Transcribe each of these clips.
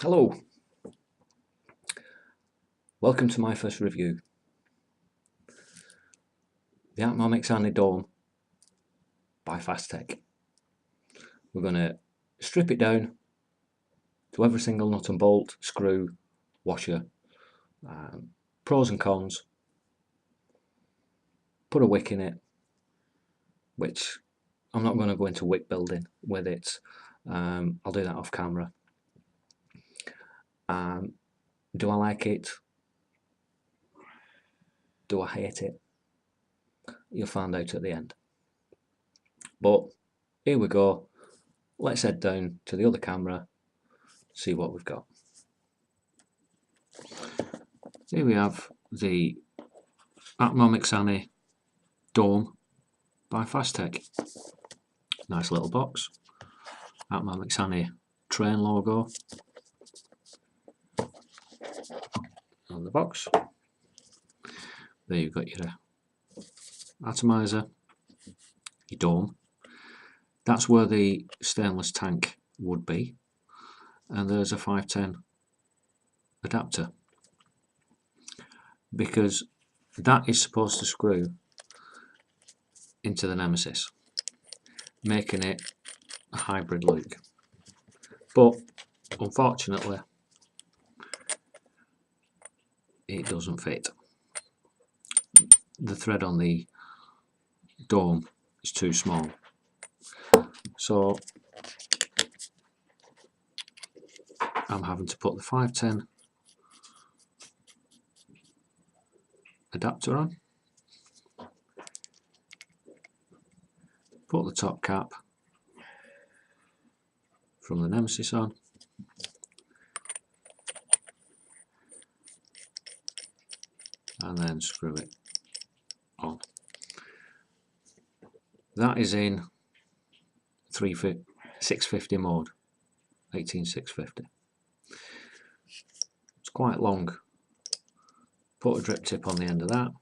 Hello, welcome to my first review. The Atmomixani Dome by Fasttech. We're going to strip it down to every single nut and bolt, screw, washer, pros and cons, put a wick in it, which I'm not going to go into wick building with it. I'll do that off camera. Do I like it? Do I hate it? You'll find out at the end. But here we go. Let's head down to the other camera, see what we've got. Here we have the Atmomixani Dome by Fasttech. Nice little box. Atmomixani train logo on the box. There you've got your atomizer, your dome. That's where the stainless tank would be, and there's a 510 adapter, because that is supposed to screw into the Nemesis, making it a hybrid look. But unfortunately it doesn't fit. The thread on the dome is too small, so I'm having to put the 510 adapter on, put the top cap from the Nemesis on, and then screw it on. That is in 650 mode, 18650. It's quite long. Put a drip tip on the end of that,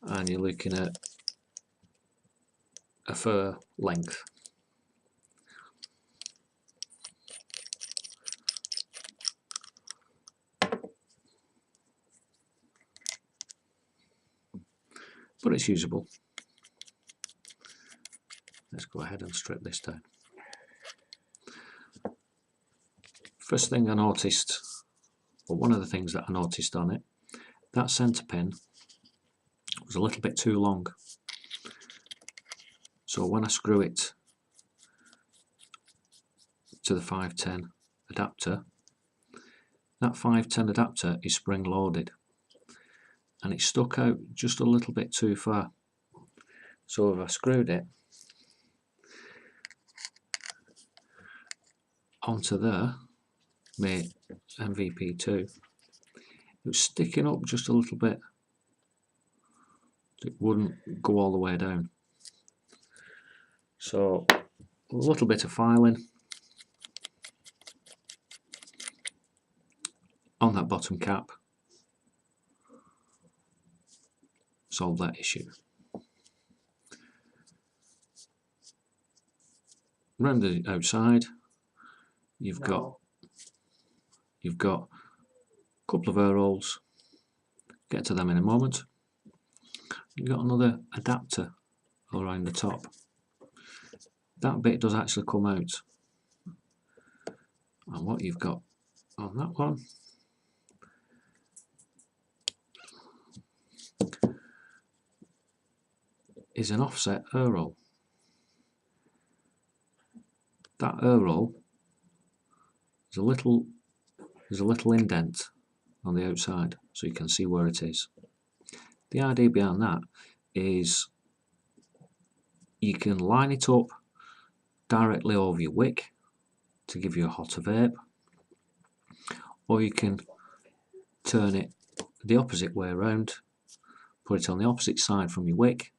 and you're looking at a fur length. But it's usable. Let's go ahead and strip this down. First thing I noticed, or one of the things that I noticed on it, that centre pin was a little bit too long. So when I screw it to the 510 adapter, that 510 adapter is spring loaded, and it stuck out just a little bit too far. So if I screwed it onto there, my MVP2, it was sticking up just a little bit. It wouldn't go all the way down. So a little bit of filing on that bottom cap solved that issue. Around the outside, you've got a couple of air holes. Get to them in a moment. You've got another adapter around the top. That bit does actually come out, and what you've got on that one is an offset air hole. That air hole is there's a little indent on the outside, so you can see where it is. The idea behind that is you can line it up directly over your wick to give you a hotter vape, or you can turn it the opposite way around, put it on the opposite side from your wick,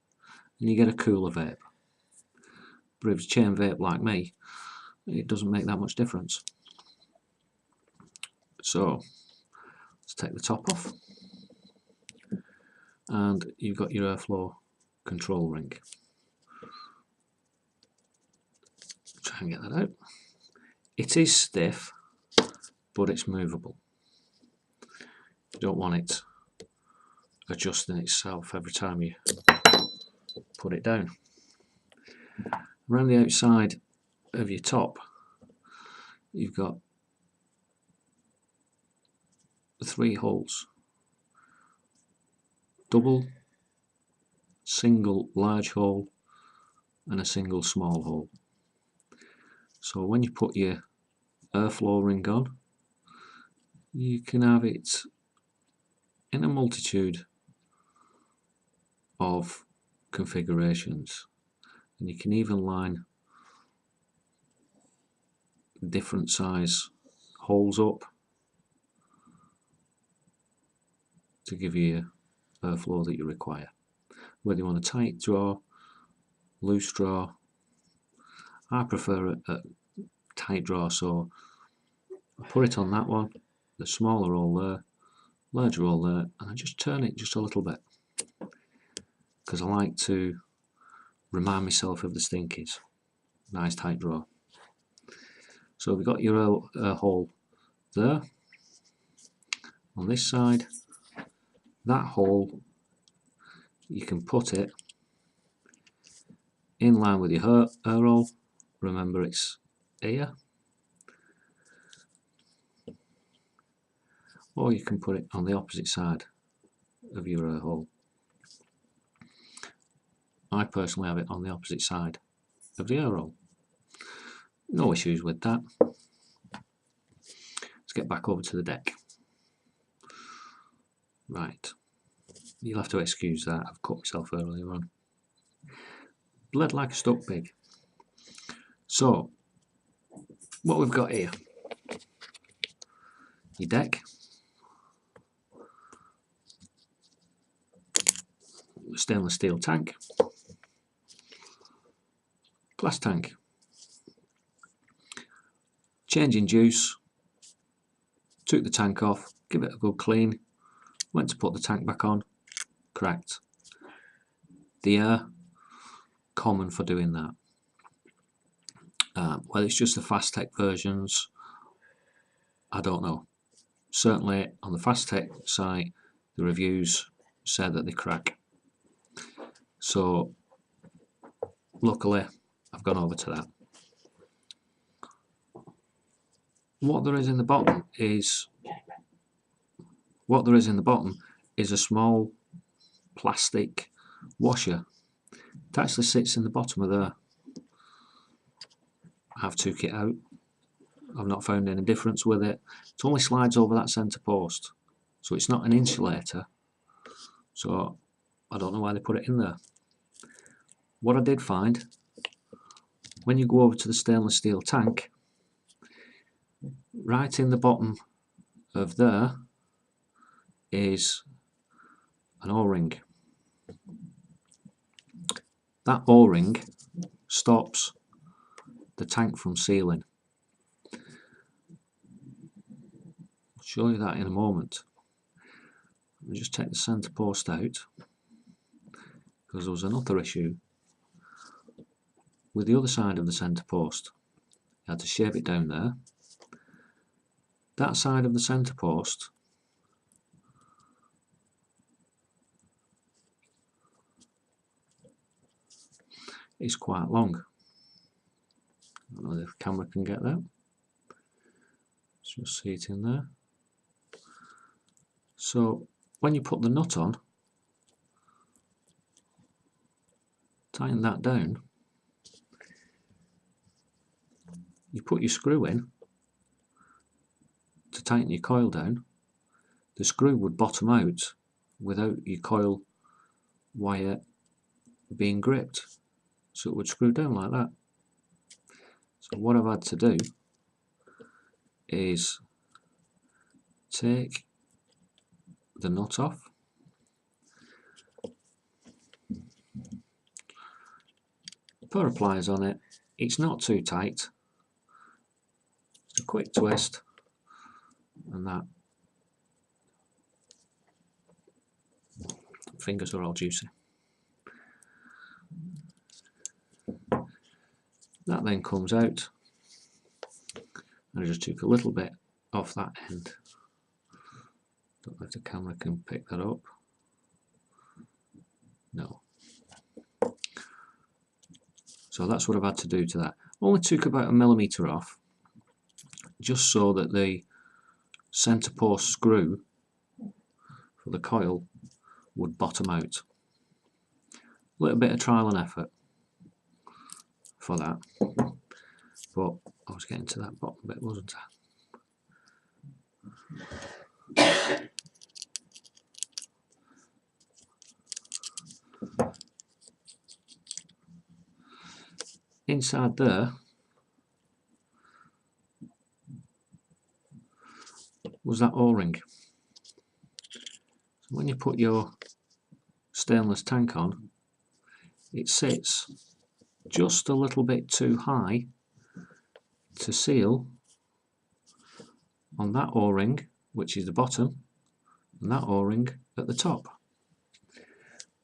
and you get a cooler vape. But if it's chain vape like me, it doesn't make that much difference. So let's take the top off, and you've got your airflow control ring. Try and get that out. It is stiff, but it's movable. You don't want it adjusting itself every time you put it down. Around the outside of your top, you've got 3 holes: double, single large hole, and a single small hole. So when you put your airflow ring on, you can have it in a multitude of configurations, and you can even line different size holes up to give you airflow that you require, whether you want a tight draw, loose draw. I prefer a tight draw, so I put it on that one, the smaller hole there, larger hole there, and I just turn it just a little bit because I like to remind myself of the stinkies. Nice tight draw. So we've got your hole there on this side. That hole, you can put it in line with your air hole. Remember, it's here, or you can put it on the opposite side of your air hole. I personally have it on the opposite side of the air hole. No issues with that. Let's get back over to the deck. Right, you'll have to excuse that, I've cut myself earlier on. Bled like a stuck pig. So, what we've got here, your deck, stainless steel tank, glass tank, changing juice, took the tank off, give it a good clean, went to put the tank back on, cracked. The air, common for doing that. Whether it's just the Fasttech versions, I don't know. Certainly on the Fasttech site, the reviews said that they crack. So luckily I've gone over to that. What there is in the bottom is a small plastic washer. It actually sits in the bottom of there. I've took it out. I've not found any difference with it. It only slides over that centre post, so it's not an insulator. So I don't know why they put it in there. What I did find, when you go over to the stainless steel tank, right in the bottom of there is an O-ring. That O-ring stops the tank from sealing. I'll show you that in a moment. Let me just take the centre post out, because there was another issue with the other side of the centre post. You had to shave it down there. That side of the centre post is quite long. I don't know if the camera can get that. Let's just see it in there. So when you put the nut on, tighten that down, you put your screw in to tighten your coil down. The screw would bottom out without your coil wire being gripped, so it would screw down like that. So what I've had to do is take the nut off, put a pliers on it. It's not too tight, just a quick twist, and that. Fingers are all juicy. That then comes out, and I just took a little bit off that end. Don't know if the camera can pick that up. No. So that's what I've had to do to that. Only took about 1mm off, just so that the centre post screw for the coil would bottom out. A little bit of trial and effort for that, but I was getting to that bottom bit, wasn't I? Inside there was that O-ring. So when you put your stainless tank on, it sits just a little bit too high to seal on that O-ring, which is the bottom, and that O-ring at the top,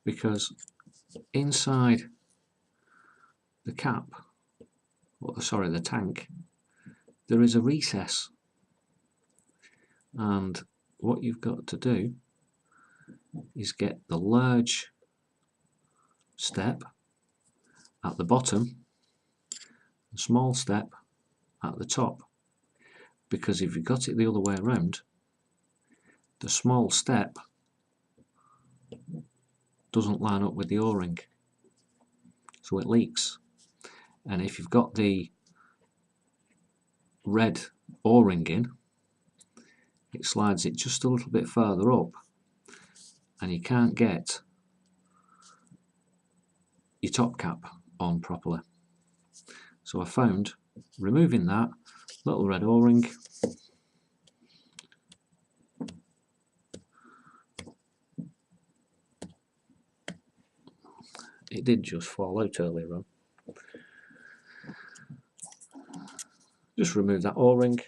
because inside the cap, or sorry, the tank, there is a recess, and what you've got to do is get the large step at the bottom, the small step at the top, because if you've got it the other way around, the small step doesn't line up with the O-ring, so it leaks. And if you've got the red O-ring in, it slides it just a little bit further up, and you can't get your top cap on properly. So I found removing that little red O-ring, it did just fall out earlier on. Just remove that O-ring,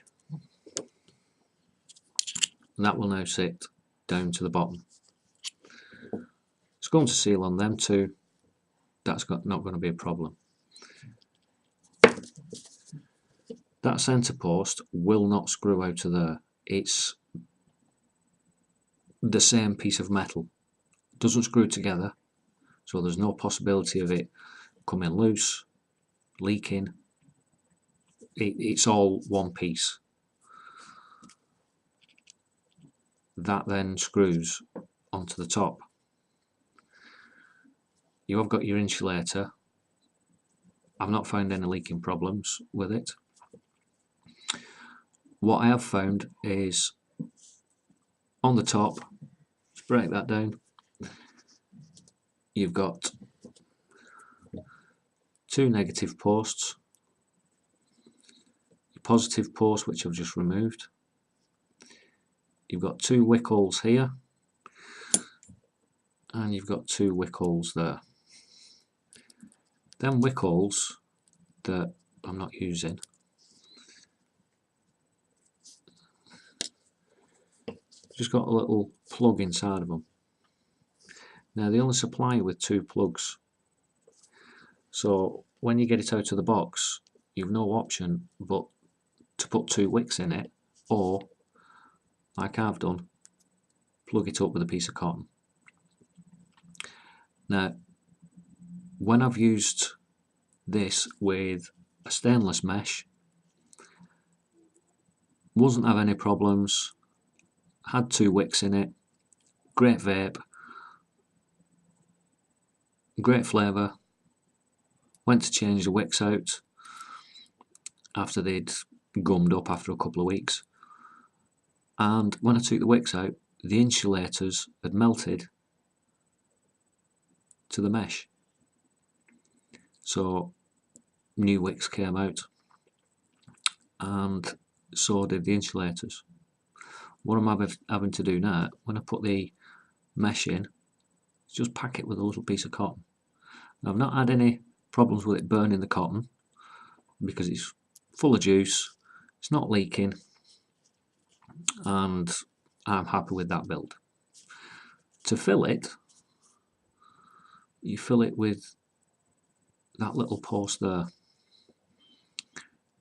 and that will now sit down to the bottom. It's going to seal on them too. That's not going to be a problem. That centre post will not screw out of there. It's the same piece of metal. It doesn't screw together, so there's no possibility of it coming loose, leaking. It's all one piece. That then screws onto the top. You have got your insulator. I've not found any leaking problems with it. What I have found is on the top, let's break that down, you've got two negative posts, your positive post which I've just removed, you've got two wick holes here, and you've got two wick holes there. Them wick holes that I'm not using, just got a little plug inside of them. Now they only supply you with two plugs, so when you get it out of the box you've no option but to put two wicks in it, or like I've done, plug it up with a piece of cotton. Now when I've used this with a stainless mesh, wasn't have any problems, had two wicks in it, great vape, great flavour. Went to change the wicks out after they'd gummed up after a couple of weeks, and when I took the wicks out, the insulators had melted to the mesh, so new wicks came out, and so did the insulators. What I'm having to do now, when I put the mesh in, is just pack it with a little piece of cotton. Now, I've not had any problems with it burning the cotton because it's full of juice, it's not leaking, and I'm happy with that build. To fill it, you fill it with that little post there.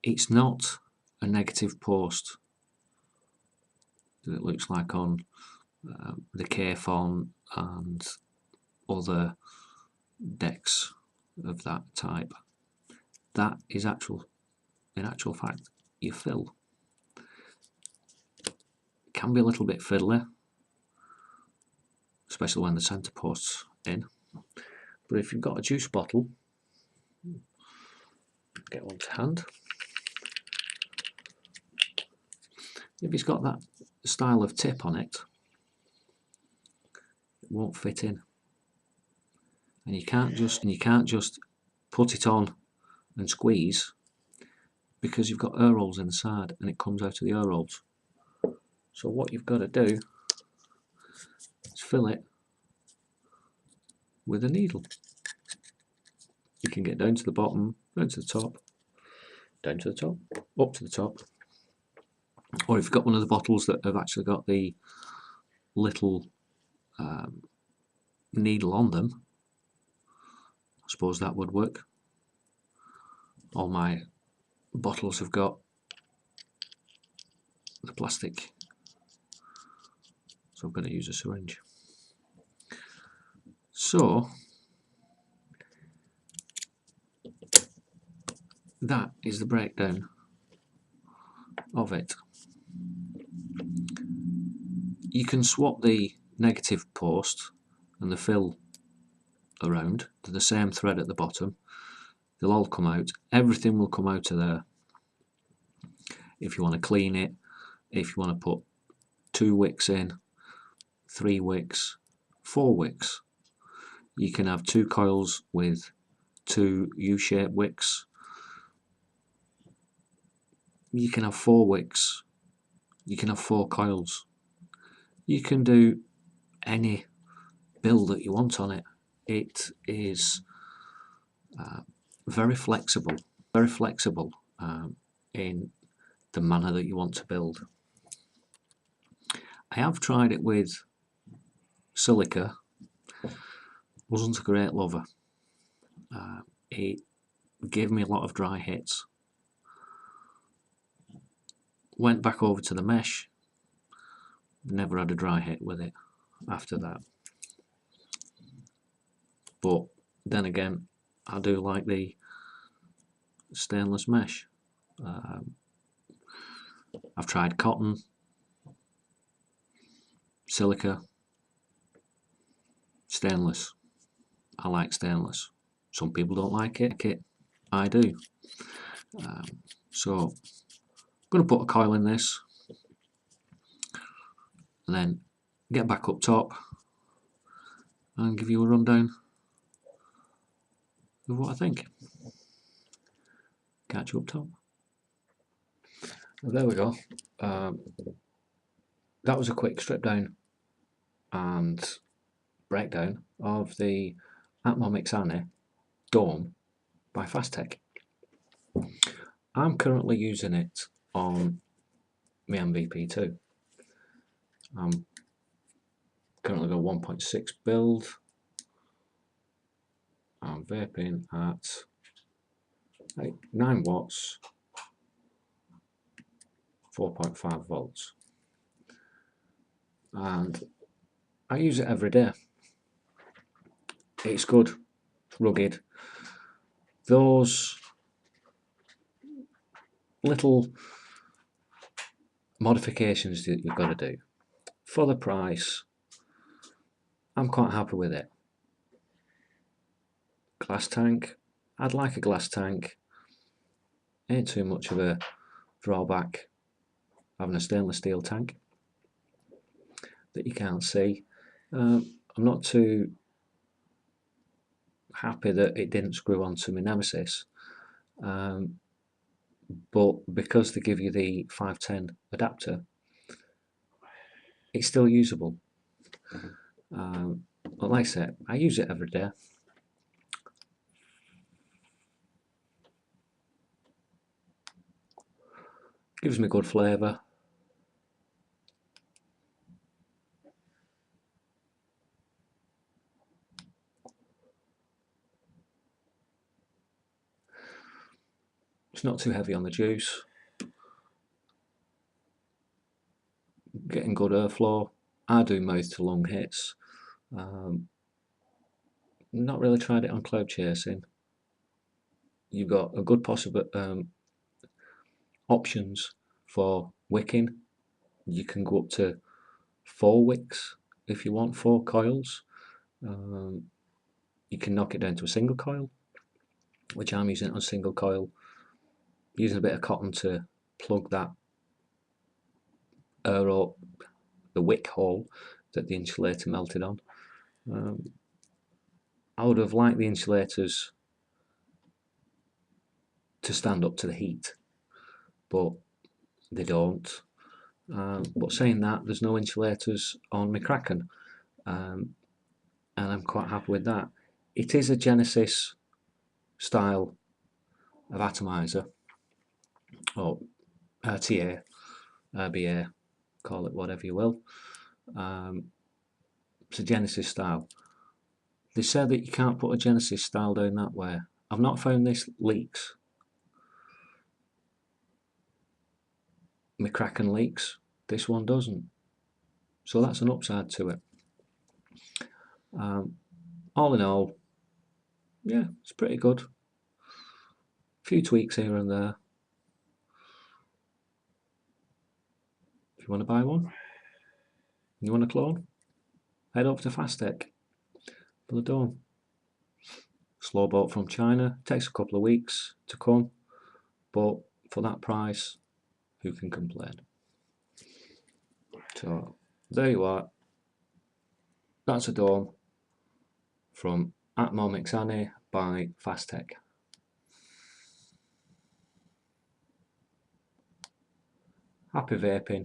It's not a negative post, that it looks like on the K-Font and other decks of that type. That is in actual fact your fill. It can be a little bit fiddly, especially when the centre post's in. But if you've got a juice bottle, get one to hand. If it's got that style of tip on it, it won't fit in. And you can't just put it on and squeeze, because you've got air holes inside and it comes out of the air holes. So what you've got to do is fill it with a needle. You can get down to the bottom, down to the top, down to the top, up to the top. Or if you've got one of the bottles that have actually got the little needle on them, I suppose that would work. All my bottles have got the plastic, so I'm going to use a syringe. So that is the breakdown of it. You can swap the negative post and the fill around to the same thread at the bottom. They'll all come out. Everything will come out of there. If you want to clean it, if you want to put 2 wicks in, 3 wicks, 4 wicks. You can have 2 coils with 2 U-shaped wicks. You can have 4 wicks. You can have 4 coils. You can do any build that you want on it. It is very flexible in the manner that you want to build. I have tried it with silica. Wasn't a great lover. It gave me a lot of dry hits. Went back over to the mesh. Never had a dry hit with it after that. But then again, I do like the stainless mesh. I've tried cotton, silica, stainless. I like stainless. Some people don't like it. I do. So I'm going to put a coil in this and then get back up top and give you a rundown of what I think. Catch you up top. Well, there we go. That was a quick strip down and breakdown of the Atmomixani Dome by Fasttech. I'm currently using it on my MVP2. I'm currently got 1.6 build. I'm vaping at 9 watts, 4.5 volts, and I use it every day. It's good, it's rugged. Those little modifications that you've got to do for the price, I'm quite happy with it. Glass tank, I'd like a glass tank. Ain't too much of a drawback having a stainless steel tank that you can't see. I'm not too happy that it didn't screw onto my Nemesis, but because they give you the 510 adapter, it's still usable. But like I said, I use it every day. Gives me good flavour. It's not too heavy on the juice, getting good airflow. I do mouth to lung hits. Not really tried it on cloud chasing. You've got a good possible options for wicking. You can go up to 4 wicks if you want, 4 coils. You can knock it down to a single coil, which I'm using on single coil, using a bit of cotton to plug that air up the wick hole that the insulator melted on. I would have liked the insulators to stand up to the heat, but they don't. But saying that, there's no insulators on my Kraken, and I'm quite happy with that. It is a Genesis style of atomizer, or TA, RBA, call it whatever you will. It's a Genesis style. They say that you can't put a Genesis style down that way. I've not found this leaks. My Kraken leaks, this one doesn't. So that's an upside to it. All in all, yeah, it's pretty good. A few tweaks here and there. If you want to buy one, you want a clone, head over to Fasttech for the dome. Slow boat from China, takes a couple of weeks to come, but for that price, who can complain? So there you are. That's a dome from Atmomixani by Fasttech. Happy vaping.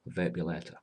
Vape you later.